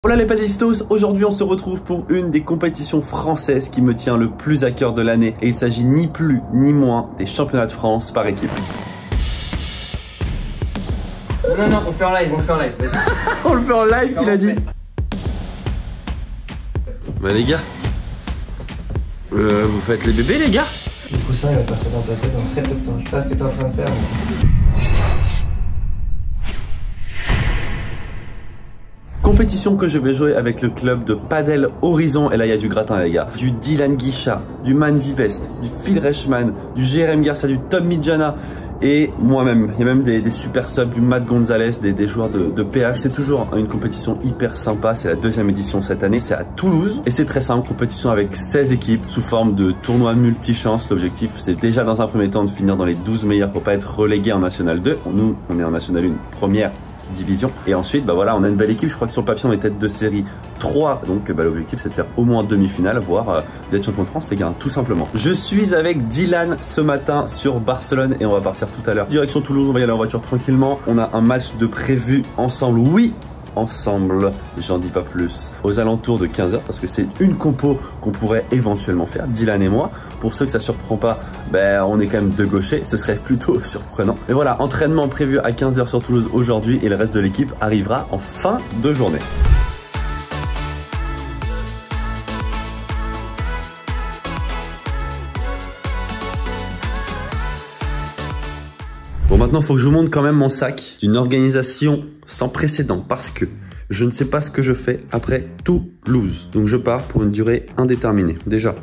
Voilà les padistos, aujourd'hui on se retrouve pour une des compétitions françaises qui me tient le plus à cœur de l'année et il s'agit ni plus ni moins des championnats de France par équipe. Non, on fait en live, On le fait en live, il a dit. Bah les gars, vous faites les bébés les gars. Du coup ça il va passer dans ta tête dans très peu de temps, je sais pas ce que t'es en train de faire mais... Compétition que je vais jouer avec le club de Padel Horizon. Et là il y a du gratin les gars. Du Dylan Guicha, du Man Vives, du Phil Reichmann, du Jérém Garcia, du Tom Midjana et moi-même. Il y a même des super subs, du Matt Gonzalez, des joueurs de PH. C'est toujours une compétition hyper sympa. C'est la deuxième édition cette année. C'est à Toulouse. Et c'est très simple. Compétition avec 16 équipes sous forme de tournoi multi-chance. L'objectif c'est déjà dans un premier temps de finir dans les 12 meilleurs pour pas être relégué en National 2. Nous on est en National 1 première division et ensuite bah voilà on a une belle équipe. Je crois que sur le papier on est tête de série 3 donc bah, l'objectif c'est de faire au moins demi-finale voire d'être champion de France les gars tout simplement. Je suis avec Dylan ce matin sur Barcelone et on va partir tout à l'heure direction Toulouse. On va y aller en voiture tranquillement. On a un match de prévu ensemble, oui ensemble, j'en dis pas plus, aux alentours de 15h parce que c'est une compo qu'on pourrait éventuellement faire, Dylan et moi. Pour ceux que ça surprend pas, ben on est quand même deux gauchers, ce serait plutôt surprenant. Mais voilà, entraînement prévu à 15h sur Toulouse aujourd'hui et le reste de l'équipe arrivera en fin de journée. Bon maintenant il faut que je vous montre quand même mon sac d'une organisation sans précédent parce que je ne sais pas ce que je fais après Toulouse. Donc je pars pour une durée indéterminée. Déjà,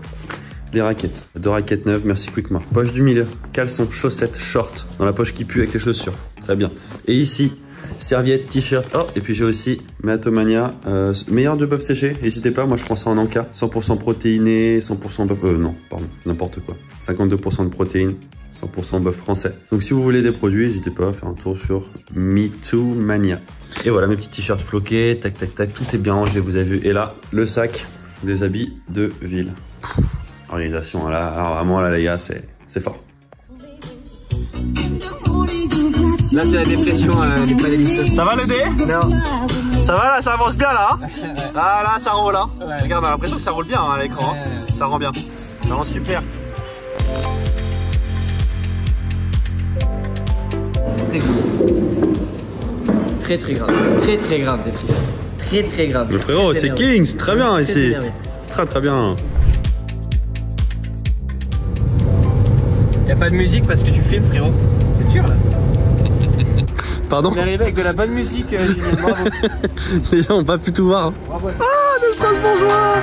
des raquettes, 2 raquettes neuves, merci Quickma. Poche du milieu, caleçon, chaussettes, short, dans la poche qui pue avec les chaussures. Très bien. Et ici, serviette, t-shirt. Oh, et puis j'ai aussi mes Atomania, meilleur de bœuf séché. N'hésitez pas, moi je prends ça en Anka. 100% protéiné, 100% bœuf, non, pardon, n'importe quoi. 52% de protéines, 100% bœuf français. Donc si vous voulez des produits, n'hésitez pas à faire un tour sur MeTooMania. Et voilà mes petits t-shirts floqués, tac tac tac, tout est bien rangé, vous avez vu. Et là, le sac des habits de ville. Organisation, là, alors vraiment là les gars, c'est fort. Là c'est la dépression, les panélistes. Ça va le dé? Non. Ça va là, ça avance bien là hein. Ah là, ça roule hein. Ouais. Regarde, on a l'impression que ça roule bien hein, à l'écran. Hein. Ça rend bien. Ça rend super. C'est très cool. Très grave. Très grave Tetris. Très grave. Le frérot, c'est King, c'est très bien ici. C'est très bien. Y'a pas de musique parce que tu filmes frérot. C'est dur là. Pardon? On est arrivé avec de la bonne musique, Julien, bravo. Les gens ont pas pu tout voir. Hein. Bravo. Ah, de Strasbourgeois!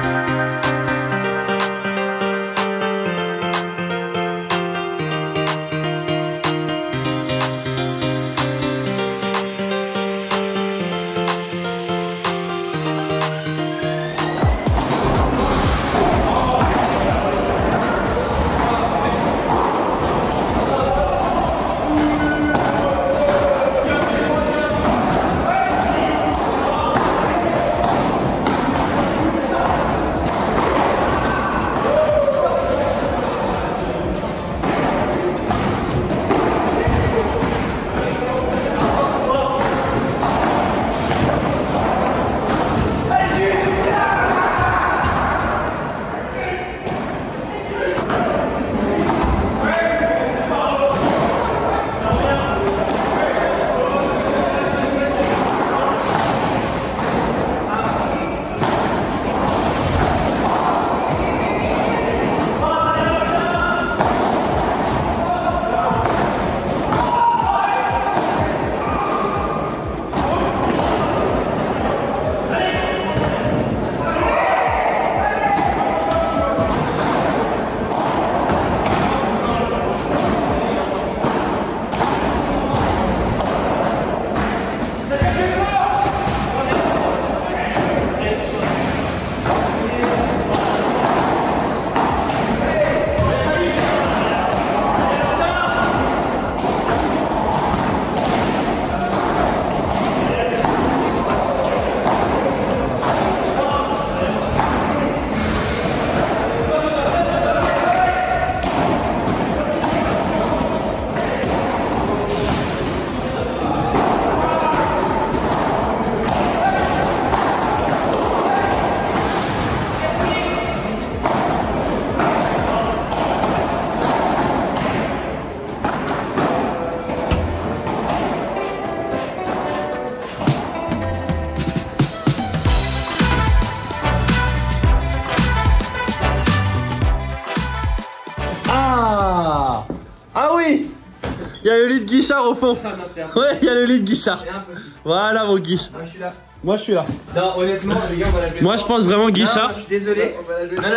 lead Guichard au fond. Ah non, c'est impossible. Ouais, il y a le lead Guichard. C'est impossible. Voilà mon Guiche. Moi, je suis là. Moi, je suis là. Non, honnêtement, les gars, on va la jouer. Moi, je pense vraiment Guichard. Non, je suis désolé.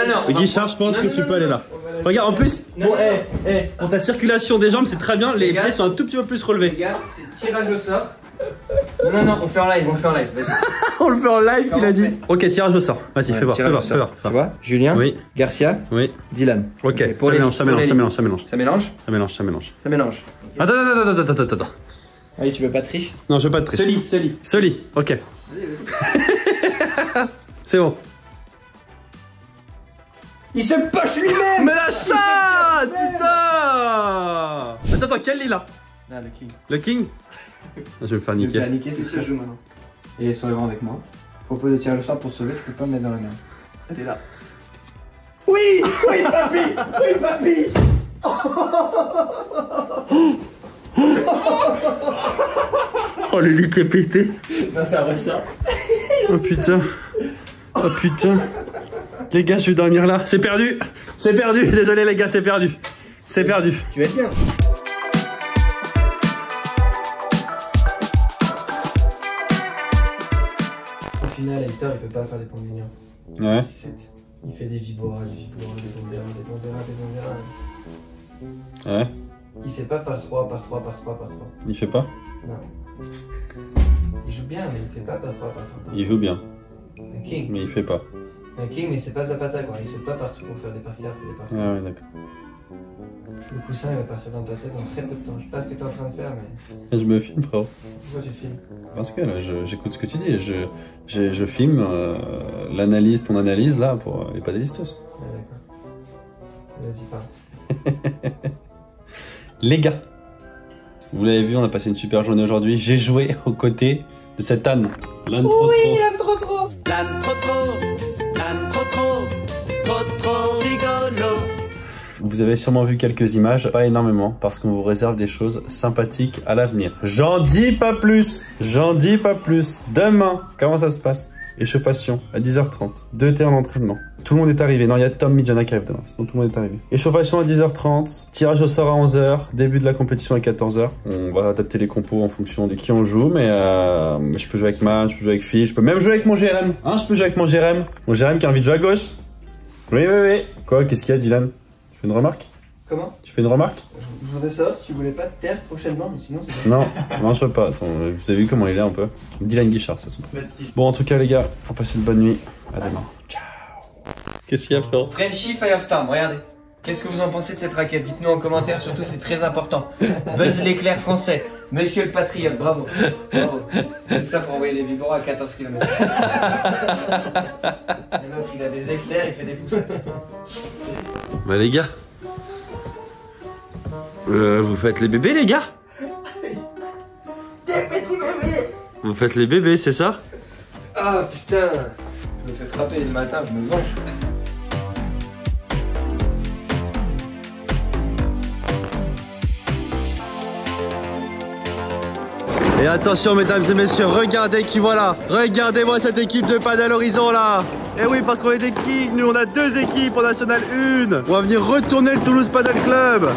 Non. Guichard, je pense que tu peux aller là. Regarde, en plus, pour ta circulation des jambes, c'est très bien. Les pieds sont un tout petit peu plus Les relevés. gars, c'est tirage au sort. Non, on fait en live, Vas-y. On le fait en live, il a dit. Ok, tirage au sort. Vas-y, fais voir, fais voir. Tu vois, Julien, Oui, Garcia, oui. Dylan. Ok, pour ça les- mélange, ça pour mélange, les- ça mélange, ça mélange. Ça mélange Ça mélange, ça mélange. Ça mélange. Attends. Oui, tu veux pas tricher? Non, je veux pas de triche. Soli. Soli, ok. C'est bon. Il se poche lui-même. Mais la chatte, putain. Attends, quel lit là? Ah, le king. Le king? Je vais me faire Il niquer. va niquer, c'est ça joue maintenant. Et sois grand avec moi. Propos de tirer le sort pour sauver, tu peux pas me mettre dans la merde. Elle est là. Oui, papy. Oh, le lit est pété. Non, ça ressort. Oh putain. Oh putain. Les gars, je vais dormir là. C'est perdu. C'est perdu. Désolé les gars, c'est perdu. C'est perdu. Tu vas être bien. Au final, Hector, il peut pas faire des points gagnants. Ouais. 17. Il fait des vibora, des bondera. Ouais. Il fait pas par 3. Il fait pas. Non. Il joue bien, mais il fait pas par 3. Il joue bien, Un king. mais il fait pas. Un king, mais c'est pas Zapata quoi. Il saute pas partout pour faire des par 4 ou des par 3. Ah ouais, d'accord. Le coussin, il va partir dans ta tête dans très peu de temps. Je sais pas ce que t'es en train de faire, mais Je me filme, frérot. pourquoi tu filmes? Parce que là, j'écoute ce que tu dis. Je filme l'analyse, ton analyse là pour les paddlistos. Ouais, d'accord. Vas-y, parle. Les gars, vous l'avez vu, on a passé une super journée aujourd'hui. J'ai joué aux côtés de cet âne. L'âne trop. L'âne trop. L'âne trop rigolo. Vous avez sûrement vu quelques images, pas énormément, parce qu'on vous réserve des choses sympathiques à l'avenir. J'en dis pas plus. Demain, comment ça se passe? Échauffation à 10h30, 2 terrains d'entraînement. Tout le monde est arrivé. Non, il y a Tom Midjana qui arrive demain, sinon tout le monde est arrivé. Échauffation à 10h30, tirage au sort à 11h, début de la compétition à 14h. On va adapter les compos en fonction de qui on joue, mais je peux jouer avec Man, je peux jouer avec Phil, je peux même jouer avec mon GRM. Hein, je peux jouer avec mon GRM. Mon GRM qui a envie de jouer à gauche. Oui. Quoi, qu'est-ce qu'il y a, Dylan? Tu fais une remarque? Comment? Tu fais une remarque? Je voudrais savoir si tu voulais pas te taire prochainement, mais sinon c'est Non, je peux pas. Attends, vous avez vu comment il est un peu? Dylan Guichard, ça son nom. Bon, en tout cas, les gars, on passe une bonne nuit. À demain. Ciao. Qu'est-ce qu'il y a, frérot? Frenchy Firestorm, regardez. Qu'est-ce que vous en pensez de cette raquette? Dites-nous en commentaire, surtout c'est très important. Buzz l'éclair français, Monsieur le Patriote, bravo. Tout ça pour envoyer des vibora à 14 km. L'autre il a des éclairs, il fait des pouces. Bah les gars, vous faites les bébés les gars? Des petits bébés. Vous faites les bébés, c'est ça? Ah putain, je me fais frapper le matin, je me venge. Et attention mesdames et messieurs, regardez qui voilà. Regardez-moi cette équipe de Padel Horizon là. Et oui, parce qu'on est des kings, nous on a 2 équipes en National 1. On va venir retourner le Toulouse Padel Club.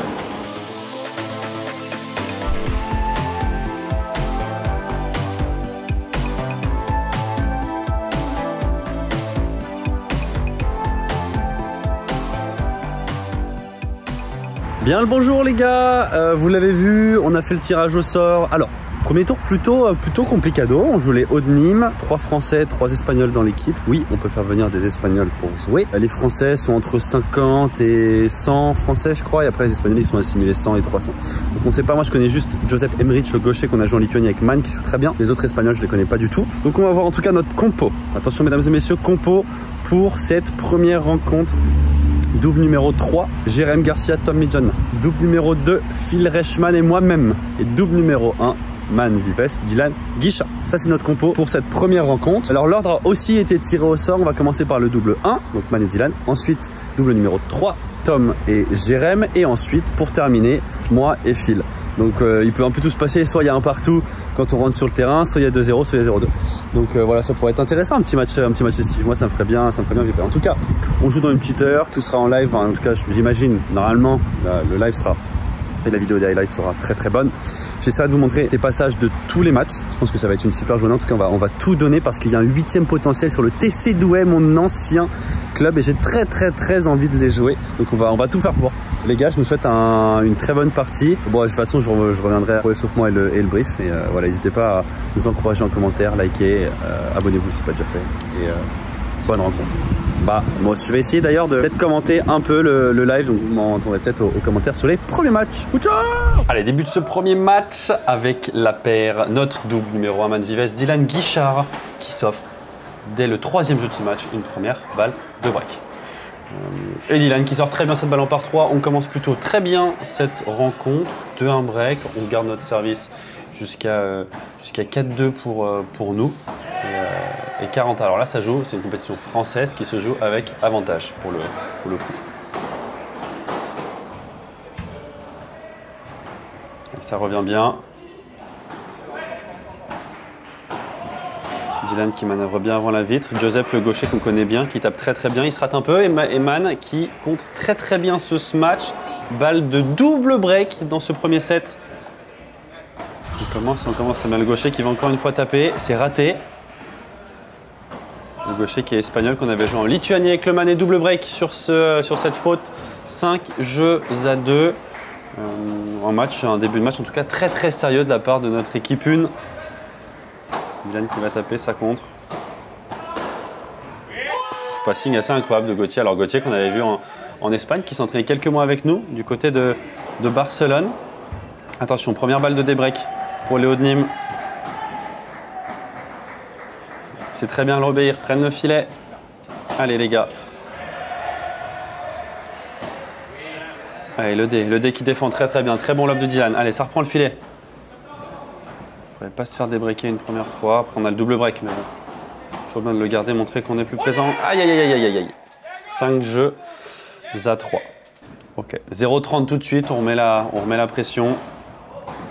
Bien le bonjour les gars, vous l'avez vu, on a fait le tirage au sort. Alors, premier tour plutôt complicado, on joue les Hauts de Nîmes, 3 Français, 3 Espagnols dans l'équipe. Oui, on peut faire venir des Espagnols pour jouer. Les Français sont entre 50 et 100 Français je crois, et après les Espagnols ils sont assimilés 100 et 300. Donc on sait pas, moi je connais juste Joseph Emmerich, le gaucher qu'on a joué en Lituanie avec Man qui joue très bien. Les autres Espagnols je les connais pas du tout. Donc on va voir en tout cas notre compo. Attention mesdames et messieurs, compo pour cette première rencontre. Double numéro 3, Jérém Garcia, Tom Midjana. Double numéro 2, Phil Reichmann et moi-même. Et double numéro 1, Man Vives, Dylan Guichard. Ça c'est notre compo pour cette première rencontre. Alors l'ordre a aussi été tiré au sort. On va commencer par le double 1, donc Man et Dylan. Ensuite, double numéro 3, Tom et Jérém. Et ensuite, pour terminer, moi et Phil. Donc il peut un peu tout se passer, soit il y a un partout quand on rentre sur le terrain, soit il y a 2-0, soit il y a 0-2. Donc voilà, ça pourrait être intéressant, un petit match estif. Moi ça me ferait bien vibrer. En tout cas, on joue dans une petite heure, tout sera en live, en tout cas j'imagine, normalement, le live sera et la vidéo des highlights sera très très bonne. J'essaierai de vous montrer des passages de tous les matchs. Je pense que ça va être une super journée. En tout cas, on va tout donner parce qu'il y a un 8e potentiel sur le TC Douai, mon ancien club, et j'ai très envie de les jouer. Donc on va tout faire pour. Les gars, je nous souhaite une très bonne partie. Bon, de toute façon, je reviendrai pour l'échauffement et le brief. Et voilà, n'hésitez pas à nous encourager en commentaire, liker, abonnez-vous si ce n'est pas déjà fait. Et bonne rencontre. Bah, moi, je vais essayer d'ailleurs de peut-être commenter un peu le live, donc vous m'entendrez peut-être aux commentaires sur les premiers matchs. Ciao. Allez, début de ce premier match avec la paire, notre double numéro 1 Man Vives, Dylan Guichard, qui s'offre dès le 3e jeu de ce match une première balle de break. Et Dylan qui sort très bien cette balle en par 3. On commence plutôt très bien cette rencontre. 2-1 break, on garde notre service jusqu'à 4-2 pour nous. Et 40. Alors là, ça joue, c'est une compétition française qui se joue avec avantage pour le coup. Et ça revient bien. Dylan qui manœuvre bien avant la vitre. Joseph le gaucher qu'on connaît bien, qui tape très bien. Il se rate un peu. Et Man qui contre très bien ce smash. Balle de double break dans ce premier set. On commence très bien. Le gaucher qui va encore une fois taper. C'est raté. Le gaucher qui est espagnol, qu'on avait joué en Lituanie avec le Man et double break sur cette faute. 5 jeux à 2. Un début de match en tout cas très sérieux de la part de notre équipe 1. Dylan qui va taper, ça contre. Passing assez incroyable de Gauthier. Alors Gauthier qu'on avait vu en Espagne, qui s'entraînait quelques mois avec nous du côté de Barcelone. Attention, première balle de débreak pour Léo de Nîmes. C'est très bien l'obéir, prennent le filet. Allez les gars. Allez, le D qui défend très bien. Très bon lob de Dylan. Allez, ça reprend le filet. Il ne faudrait pas se faire débreaker une première fois. Après, on a le double break, mais bon. Toujours bien de le garder, montrer qu'on est plus présent. Aïe. 5 jeux à 3. Ok, 0-30 tout de suite. On remet la pression.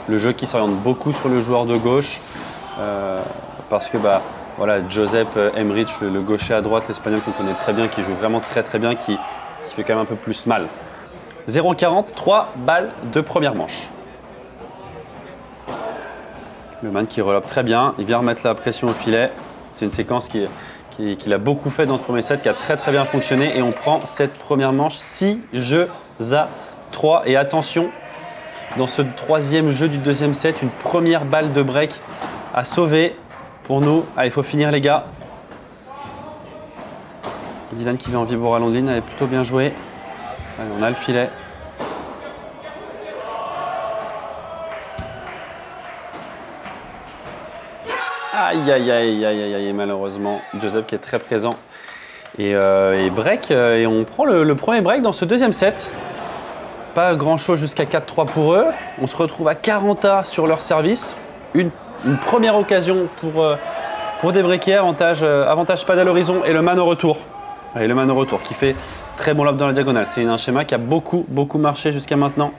Le jeu qui s'oriente beaucoup sur le joueur de gauche. Parce que, voilà, Joseph Emrich, le gaucher à droite, l'espagnol qu'on connaît très bien, qui joue vraiment très bien, qui fait quand même un peu plus mal. 0-40, 3 balles de première manche. Le Man qui relope très bien, il vient remettre la pression au filet. C'est une séquence qu'il a beaucoup fait dans ce premier set, qui a très bien fonctionné. Et on prend cette première manche, 6 jeux à 3. Et attention, dans ce 3e jeu du 2e set, une première balle de break à sauver pour nous. Allez, il faut finir les gars. Dylan qui vient en vibre à Londres, avait plutôt bien joué. Allez, on a le filet. Aïe, malheureusement, Joseph qui est très présent. Et break, et on prend le premier break dans ce 2e set. Pas grand chose jusqu'à 4-3 pour eux. On se retrouve à 40A sur leur service. Une première occasion pour débreaker, avantage Padel Horizon et le Man au retour. Allez, le Man au retour qui fait très bon lob dans la diagonale. C'est un schéma qui a beaucoup marché jusqu'à maintenant.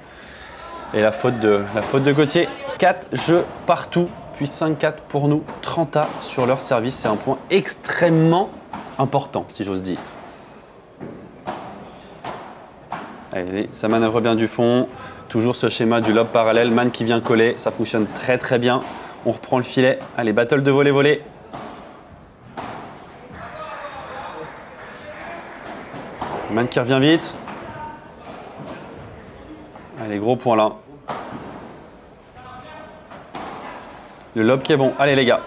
Et la faute de Gauthier. 4 jeux partout. Puis 5-4 pour nous, 30A sur leur service. C'est un point extrêmement important, si j'ose dire. Allez, ça manœuvre bien du fond. Toujours ce schéma du lob parallèle. Man qui vient coller, ça fonctionne très bien. On reprend le filet. Allez, battle de volley. Man qui revient vite. Allez, gros point là. Le lob qui est bon. Allez les gars.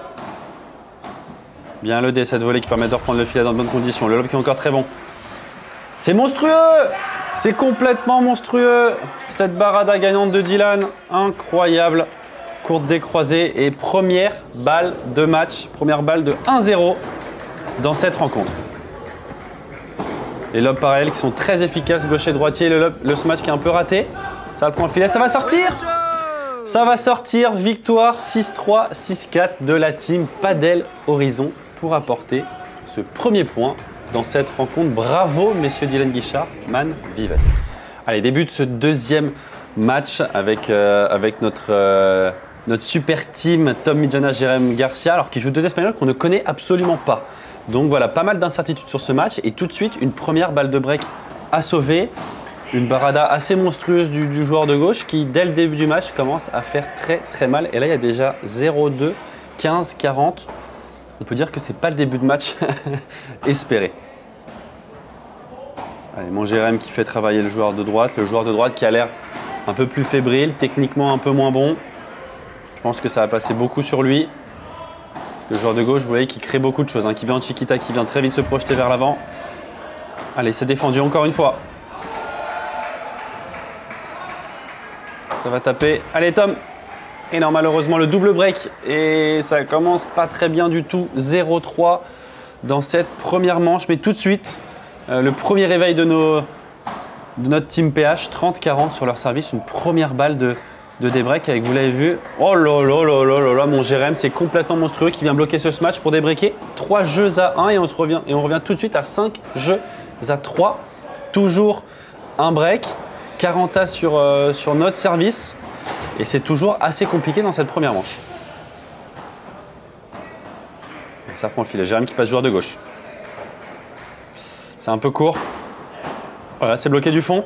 Bien le D, cette volée qui permet de reprendre le filet dans de bonnes conditions. Le lob qui est encore très bon. C'est monstrueux! C'est complètement monstrueux. Cette barada gagnante de Dylan. Incroyable. Courte décroisée et première balle de match. Première balle de 1-0 dans cette rencontre. Les lobs parallèles qui sont très efficaces. Gaucher-droitier. Le smash qui est un peu raté. Ça le prend le filet. Ça va sortir! Ça va sortir, victoire 6-3, 6-4 de la team Padel Horizon pour apporter ce premier point dans cette rencontre. Bravo, messieurs Dylan Guichard, Man Vives. Allez, début de ce 2e match avec notre super team Tom Midjana, Jérém Garcia, alors qui joue 2 Espagnols qu'on ne connaît absolument pas. Donc voilà, pas mal d'incertitudes sur ce match et tout de suite une première balle de break à sauver. Une barada assez monstrueuse du joueur de gauche qui, dès le début du match, commence à faire très mal. Et là, il y a déjà 0-2, 15, 40. On peut dire que c'est pas le début de match espéré. Allez, mon Jérém qui fait travailler le joueur de droite. Le joueur de droite qui a l'air un peu plus fébrile, techniquement un peu moins bon. Je pense que ça va passer beaucoup sur lui. Parce que le joueur de gauche, vous voyez, qui crée beaucoup de choses. Qui vient en chiquita, qui vient très vite se projeter vers l'avant. Allez, c'est défendu encore une fois. Ça va taper. Allez, Tom. Et non, malheureusement, le double break. Et ça commence pas très bien du tout. 0-3 dans cette première manche. Mais tout de suite, le premier réveil de notre team PH. 30-40 sur leur service. Une première balle de débreak avec, vous l'avez vu. Oh là là là là là là, mon Jérém, c'est complètement monstrueux qui vient bloquer ce match pour débreaker. 3 jeux à 1 et on revient tout de suite à 5 jeux à 3. Toujours un break. 40 A sur notre service et c'est toujours assez compliqué dans cette première manche. Et ça prend le filet. Jérém qui passe joueur de gauche. C'est un peu court. Voilà, c'est bloqué du fond.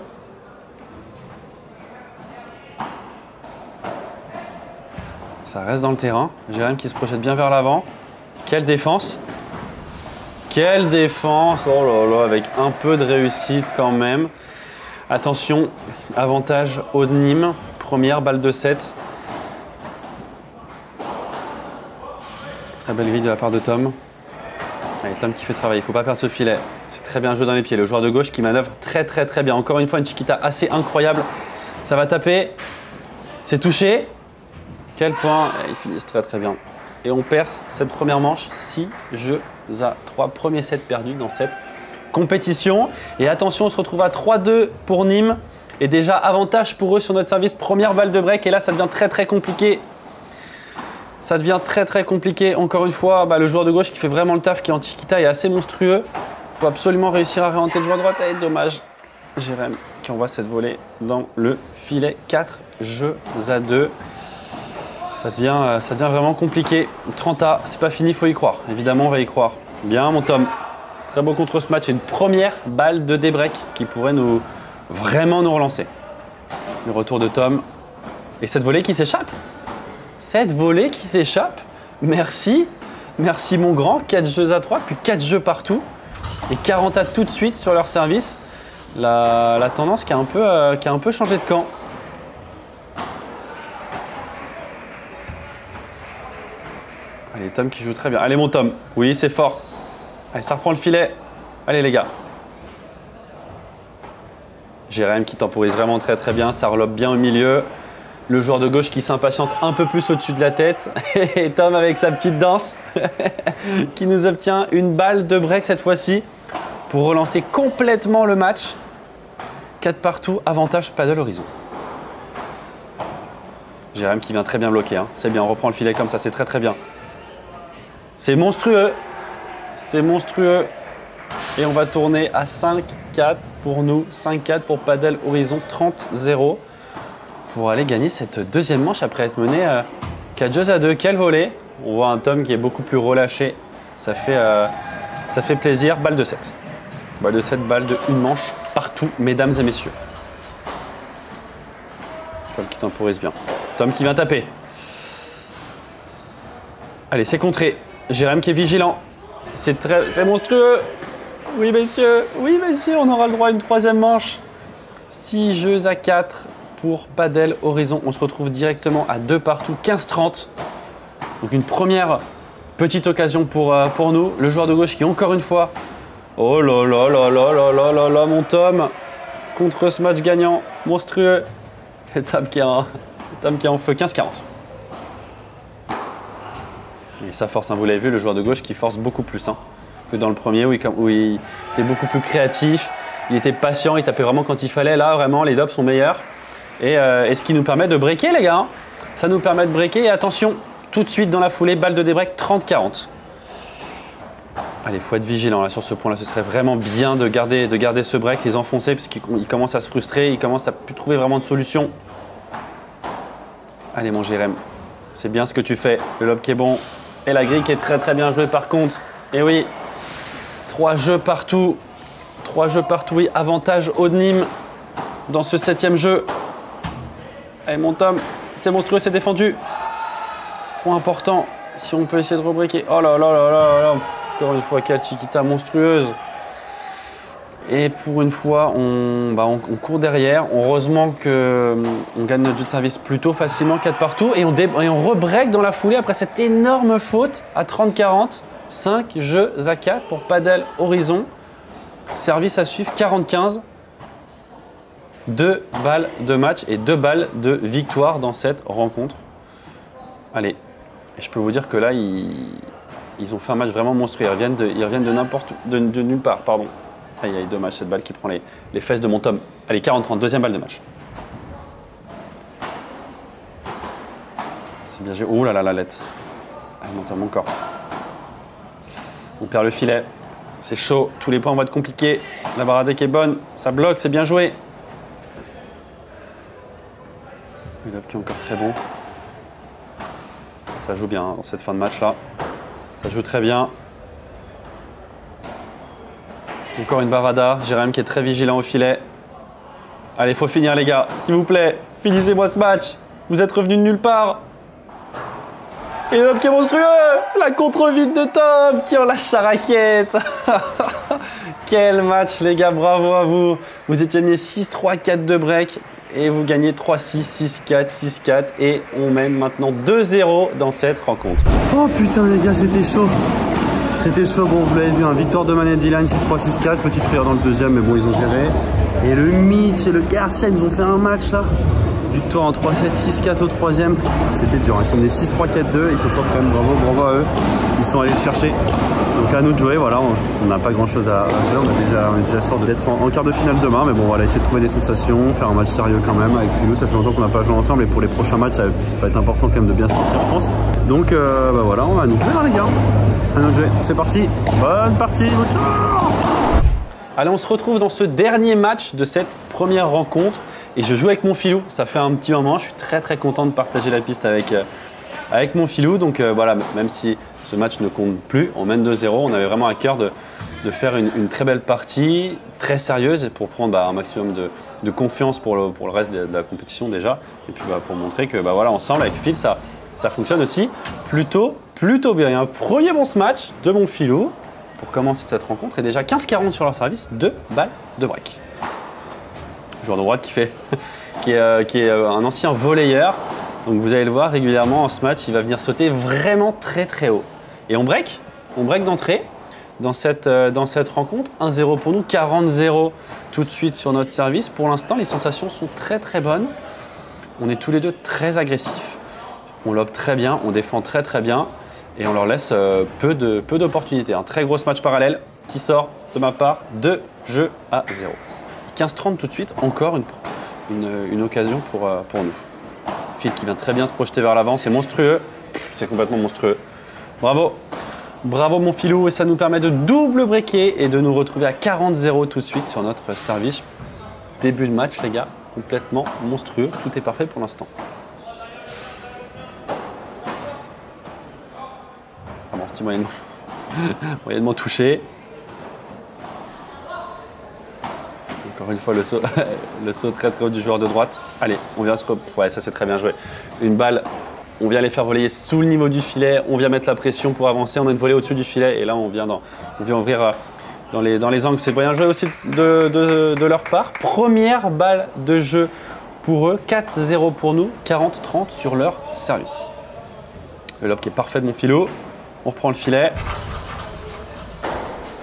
Ça reste dans le terrain. Jérém qui se projette bien vers l'avant. Quelle défense! Quelle défense! Oh là là, avec un peu de réussite quand même. Attention, avantage Aude Nîmes, première balle de 7. Très belle grille de la part de Tom. Allez, Tom qui fait travailler, il ne faut pas perdre ce filet. C'est très bien joué dans les pieds. Le joueur de gauche qui manœuvre très bien. Encore une fois, une chiquita assez incroyable. Ça va taper. C'est touché. Quel point! Ils finissent très bien. Et on perd cette première manche. 6 jeux à 3. Premier set perdu dans cette compétition. Et attention, on se retrouve à 3-2 pour Nîmes. Et déjà, avantage pour eux sur notre service. Première balle de break. Et là, ça devient très compliqué. Ça devient très compliqué. Encore une fois, le joueur de gauche qui fait vraiment le taf, qui est en chiquita, est assez monstrueux. Il faut absolument réussir à réorienter le joueur de droite. Et dommage. Jérém qui envoie cette volée dans le filet. 4 jeux à 2. Ça devient vraiment compliqué. 30 A, c'est pas fini, il faut y croire. Évidemment, on va y croire. Bien, mon Tom. Très beau contre ce match et une première balle de débreak qui pourrait vraiment nous relancer. Le retour de Tom. Et cette volée qui s'échappe. Cette volée qui s'échappe. Merci. Merci, mon grand. 4 jeux à 3, puis 4 jeux partout. Et 40 A tout de suite sur leur service. La tendance qui a un peu changé de camp. Allez, Tom qui joue très bien. Allez, mon Tom. Oui, c'est fort. Allez, ça reprend le filet. Allez, les gars. Jérém qui temporise vraiment très bien. Ça relobe bien au milieu. Le joueur de gauche qui s'impatiente un peu plus au-dessus de la tête. Et Tom avec sa petite danse qui nous obtient une balle de break cette fois-ci pour relancer complètement le match. 4 partout, avantage Padel Horizon. Jérém qui vient très bien bloquer. C'est bien, on reprend le filet comme ça, c'est très bien. C'est monstrueux. C'est monstrueux. Et on va tourner à 5-4 pour nous. 5-4 pour Padel Horizon, 30-0. Pour aller gagner cette deuxième manche après être mené 4 jeux à 2. Quel volet! On voit un Tom qui est beaucoup plus relâché. Ça fait plaisir. Balle de 7. Balle de 7, balle de une manche partout, mesdames et messieurs. Tom qui temporise bien. Tom qui vient taper. Allez, c'est contré. Jérém qui est vigilant. C'est monstrueux. Oui, messieurs, on aura le droit à une troisième manche. 6 jeux à 4 pour Padel Horizon. On se retrouve directement à 2 partout, 15-30. Donc une première petite occasion pour nous. Le joueur de gauche qui, encore une fois, oh là là là là là là là là, mon Tom, contre ce match gagnant, monstrueux. Et Tom qui est en feu, 15-40. Et ça force, vous l'avez vu, le joueur de gauche qui force beaucoup plus que dans le premier où il était beaucoup plus créatif, il était patient, il tapait vraiment quand il fallait. Là, vraiment, les dobs sont meilleurs. Et ce qui nous permet de breaker, les gars. Ça nous permet de breaker. Et attention, tout de suite dans la foulée, balle de débreak, 30-40. Allez, il faut être vigilant là, sur ce point-là. Ce serait vraiment bien de garder ce break, les enfoncer, parce qu'ils commencent à se frustrer, ils commencent à plus trouver vraiment de solution. Allez, mon Jérém, c'est bien ce que tu fais. Le lob qui est bon. Et la grille qui est très bien jouée par contre. Et oui, 3 jeux partout. 3 jeux partout, oui. Avantage Aude Nîmes. dans ce 7e jeu. Allez, mon Tom, c'est monstrueux, c'est défendu. Point important, si on peut essayer de rebriquer. Oh là là là là là. Encore une fois, quelle Chiquita monstrueuse. Et pour une fois, on court derrière. Heureusement qu'on gagne notre jeu de service plutôt facilement, 4 partout. Et on rebreak dans la foulée après cette énorme faute à 30-40. 5 jeux à 4 pour Padel Horizon. Service à suivre, 40-15. 2 balles de match et 2 balles de victoire dans cette rencontre. Allez, et je peux vous dire que là, ils ont fait un match vraiment monstrueux. Ils reviennent de nulle part, pardon. Aïe, aïe, dommage cette balle qui prend les fesses de mon Tom. Allez, 40-30, deuxième balle de match. C'est bien joué. Oh là là, la lettre. Allez, mon Tom, encore. On perd le filet. C'est chaud. Tous les points vont être compliqués. La Baradec est bonne. Ça bloque, c'est bien joué. Le lob qui est encore très bon. Ça joue bien dans cette fin de match là. Ça joue très bien. Encore une Barada. Jérém qui est très vigilant au filet. Allez, il faut finir les gars. S'il vous plaît, finissez-moi ce match. Vous êtes revenus de nulle part. Et le lob qui est monstrueux. La contre-vide de Tom qui en lâche sa raquette. Quel match les gars, bravo à vous. Vous étiez menés 6-3, 4-2 break. Et vous gagnez 3-6, 6-4, 6-4. Et on mène maintenant 2-0 dans cette rencontre. Oh putain les gars, c'était chaud. C'était chaud, bon vous l'avez vu, hein, victoire de Man et Dylan, 6-3, 6-4, petite frayeur dans le deuxième, mais bon ils ont géré. Et le Mitch et le Garcia, ils ont fait un match là. Victoire en 3-7, 6-4 au troisième, c'était dur, ils sont des 6-3, 4-2, ils s'en sortent quand même, bravo à eux. Ils sont allés le chercher. Donc à nous de jouer, voilà, on n'a pas grand chose à jouer, on est déjà sûr d'être en quart de finale demain, mais bon voilà, essayer de trouver des sensations, faire un match sérieux quand même avec Philou, ça fait longtemps qu'on n'a pas joué ensemble et pour les prochains matchs ça va être important quand même de bien sortir je pense. Donc bah voilà, on va à nous de jouer hein, les gars. À nous de jouer, c'est parti, bonne partie, ciao. Allez, on se retrouve dans ce dernier match de cette première rencontre et je joue avec mon Philou, ça fait un petit moment, je suis très content de partager la piste avec mon Philou, donc voilà, même si ce match ne compte plus, on mène 2-0, on avait vraiment à cœur de faire une très belle partie, très sérieuse pour prendre un maximum de confiance pour le reste de la compétition déjà et puis pour montrer que voilà, ensemble avec Phil ça fonctionne aussi plutôt bien. Il y a un premier bon match de mon Philou pour commencer cette rencontre et déjà 15-40 sur leur service, 2 balles de break. Joueur de droite qui est un ancien volleyeur. Donc vous allez le voir régulièrement en ce match, il va venir sauter vraiment très haut. Et on break d'entrée dans cette rencontre. 1-0 pour nous, 40-0 tout de suite sur notre service. Pour l'instant, les sensations sont très bonnes. On est tous les deux très agressifs. On lobe très bien, on défend très bien. Et on leur laisse peu d'opportunités. Un très gros match parallèle qui sort de ma part, 2 jeux à 0. 15-30 tout de suite, encore une occasion pour nous. Phil qui vient très bien se projeter vers l'avant, c'est monstrueux, c'est complètement monstrueux. Bravo mon Philou et ça nous permet de double breaker et de nous retrouver à 40-0 tout de suite sur notre service. Début de match les gars, complètement monstrueux, tout est parfait pour l'instant. Amorti moyennement touché. Encore une fois le saut très haut du joueur de droite. Allez, on vient ouais, ça c'est très bien joué. Une balle, on vient les faire voler sous le niveau du filet, on vient mettre la pression pour avancer, on a une volée au-dessus du filet et là on vient ouvrir dans les angles. C'est bien joué aussi de leur part. Première balle de jeu pour eux, 4-0 pour nous, 40-30 sur leur service. Le lob qui est parfait de mon Philo. On reprend le filet.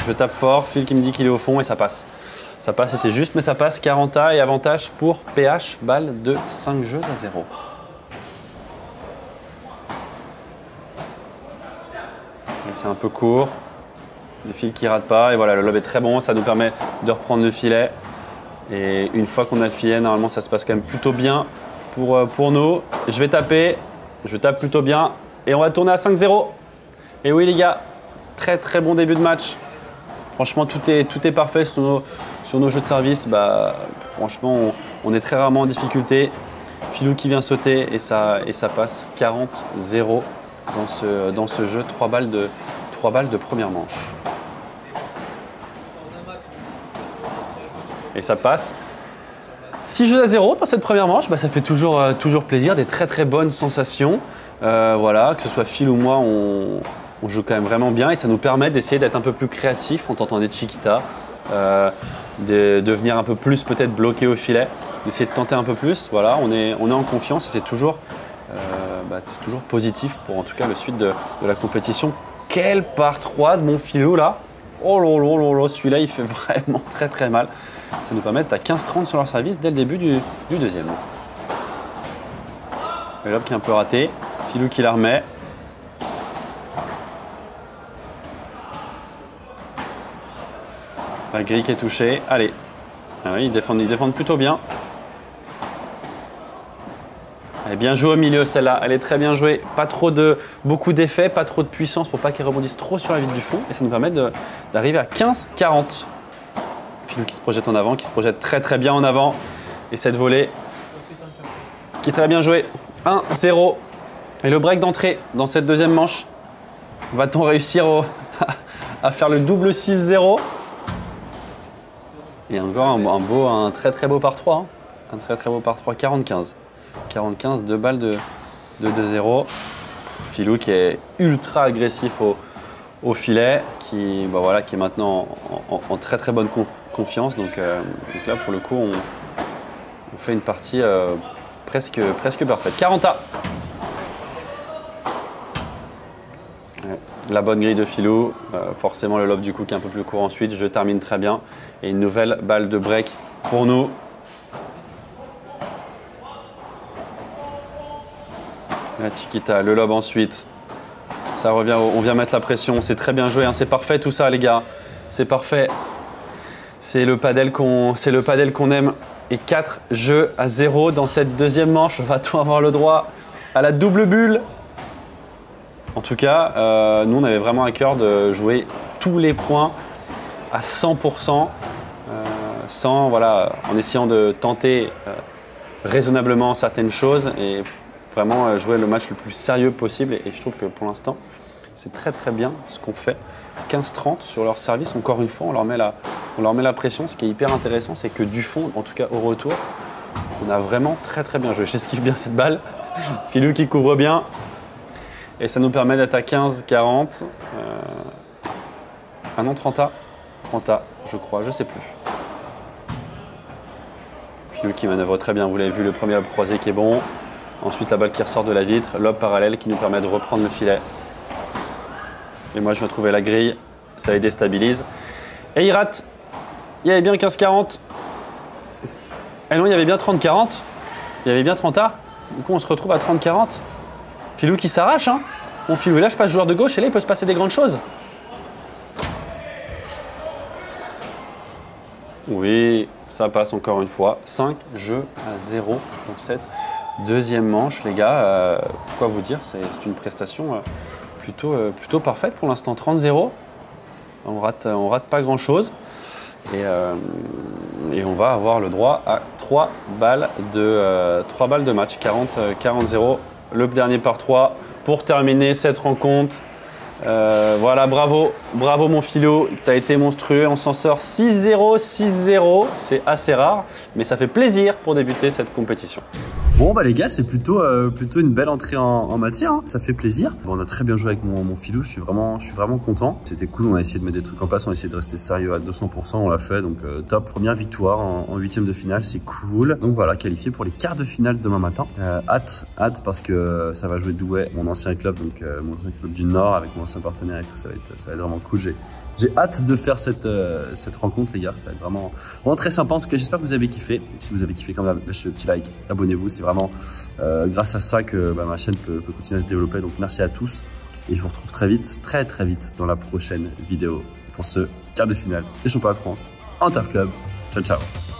Je tape fort, Phil qui me dit qu'il est au fond et ça passe. Ça passe, c'était juste, mais ça passe. 40A et avantage pour PH, balle de 5 jeux à 0. C'est un peu court. Le fil qui rate pas. Et voilà, le lob est très bon. Ça nous permet de reprendre le filet. Et une fois qu'on a le filet, normalement, ça se passe quand même plutôt bien pour nous. Je vais taper. Je tape plutôt bien. Et on va tourner à 5-0. Et oui, les gars, très bon début de match. Franchement, tout est parfait sur nos jeux de service. Franchement, on est très rarement en difficulté. Philou qui vient sauter et ça passe 40-0 dans ce jeu. 3 balles de première manche. Et ça passe. 6 jeux à 0 dans cette première manche, bah, ça fait toujours plaisir, des très bonnes sensations. Voilà, que ce soit Phil ou moi, on joue quand même vraiment bien et ça nous permet d'essayer d'être un peu plus créatif en tentant des chiquitas, de venir un peu plus peut-être bloquer au filet, d'essayer de tenter un peu plus. Voilà, on est en confiance et c'est toujours positif pour en tout cas le suite de la compétition. Quel par 3 de mon Philou là! Oh là, celui-là il fait vraiment très mal. Ça nous permet d'être à 15-30 sur leur service dès le début du deuxième. Le lob qui est un peu raté, Philou qui la remet. La grille qui est touchée, allez. Ah oui, ils défendent plutôt bien. Elle est bien jouée au milieu celle-là, elle est très bien jouée. Pas beaucoup d'effets, pas trop de puissance pour pas qu'elle rebondisse trop sur la vitre du fond. Et ça nous permet d'arriver à 15-40. Philou qui se projette en avant, qui se projette très bien en avant. Et cette volée qui est très bien jouée. 1-0. Et le break d'entrée dans cette deuxième manche. Va-t-on réussir à faire le double 6-0? Et encore un très beau par 3. Un très beau par 3, 45. 45, 2 balles de 2-0. Philou qui est ultra agressif au filet, qui est maintenant en très bonne confiance. Donc là, pour le coup, on fait une partie presque parfaite. 40A. Ouais, la bonne grille de Philou. Forcément, le lob du coup qui est un peu plus court ensuite. Je termine très bien. Et une nouvelle balle de break pour nous. La chiquita, le lob ensuite. Ça revient, on vient mettre la pression. C'est très bien joué, hein. C'est parfait tout ça, les gars. C'est parfait. C'est le padel qu'on aime. Et 4 jeux à 0 dans cette deuxième manche. Va-t-on avoir le droit à la double bulle? En tout cas, nous, on avait vraiment à cœur de jouer tous les points à 100%, en essayant de tenter raisonnablement certaines choses et vraiment jouer le match le plus sérieux possible. Et je trouve que pour l'instant, c'est très bien ce qu'on fait. 15-30 sur leur service. Encore une fois, on leur met la pression. Ce qui est hyper intéressant, c'est que du fond, en tout cas au retour, on a vraiment très bien joué. J'esquive bien cette balle. Philou qui couvre bien. Et ça nous permet d'être à 15-40. Ah non, 30A. 30A, je crois, je sais plus. Philou qui manœuvre très bien. Vous l'avez vu, le premier lob croisé qui est bon. Ensuite, la balle qui ressort de la vitre. Lob parallèle qui nous permet de reprendre le filet. Et moi, je vais trouver la grille. Ça les déstabilise. Et il rate. Il y avait bien 15-40. Et non, il y avait bien 30-40. Il y avait bien 30A. Du coup, on se retrouve à 30-40. Philou qui s'arrache. Hein. Bon, Philou, et là, je passe joueur de gauche. Et là, il peut se passer des grandes choses. Oui, ça passe encore une fois. 5 jeux à 0 dans cette deuxième manche. Les gars, quoi vous dire, c'est une prestation plutôt parfaite pour l'instant. 30-0. On rate pas grand-chose. Et on va avoir le droit à 3 balles de match. 40-0. Le dernier par 3 pour terminer cette rencontre. Voilà, bravo mon Philou, tu as été monstrueux. On s'en sort 6-0, 6-0. C'est assez rare, mais ça fait plaisir pour débuter cette compétition. Bon bah les gars, c'est plutôt une belle entrée en matière, hein. Ça fait plaisir. Bon, on a très bien joué avec mon Philou, je suis vraiment content. C'était cool, on a essayé de mettre des trucs en place, on a essayé de rester sérieux à 200%, on l'a fait, donc top, première victoire en 8e de finale, c'est cool. Donc voilà, qualifié pour les quarts de finale demain matin. Hâte parce que ça va jouer Douai, mon ancien club, donc mon ancien club du Nord avec mon ancien partenaire et tout, ça va être vraiment cool. J'ai hâte de faire cette rencontre, les gars. Ça va être vraiment très sympa. En tout cas, j'espère que vous avez kiffé. Si vous avez kiffé, quand même, lâchez le petit like, abonnez-vous. C'est vraiment grâce à ça que ma chaîne peut continuer à se développer. Donc, merci à tous. Et je vous retrouve très vite, très vite dans la prochaine vidéo pour ce quart de finale des championnats de France en Interclub. Ciao, ciao.